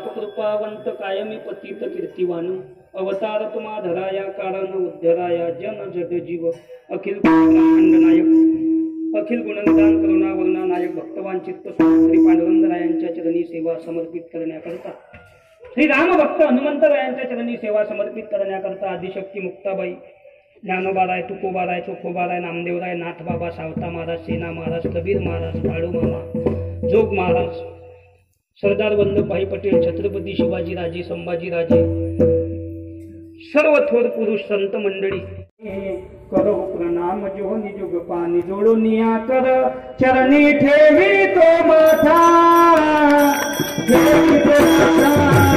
कृपावंत कायमी पतित कीर्तिवान अवतार तुम्हा धराया कारण उद्धराया जन जग जीव अखिल ब्रह्मांड नायक अखिल गुणनिधान करुणा वर्णा नायक भक्तवान चित्त श्री पांडुरंगरायांच्या चरणी सेवा समर्पित करण्याकरता श्री राम भक्त हनुमंतरायांच्या चरणी सेवा समर्पित करण्याकरता आदिशक्ती मुक्ताबाई ज्ञानोबाराय तुकोबाराय चोखोबाराय नामदेवराय नाथबाबा सावता महाराज सेना महाराज कबीर महाराज काळू मामा जोग महाराज सरदार वल्लभभाई पटेल छत्रपती शिवाजीराजे संभाजीराजे सर्व थोर पुरुष संत मंडळी करो प्रणाम जो निजुग पाणी जोडून या कर चरणी ठेवी तो माथा ठेवी तो माथा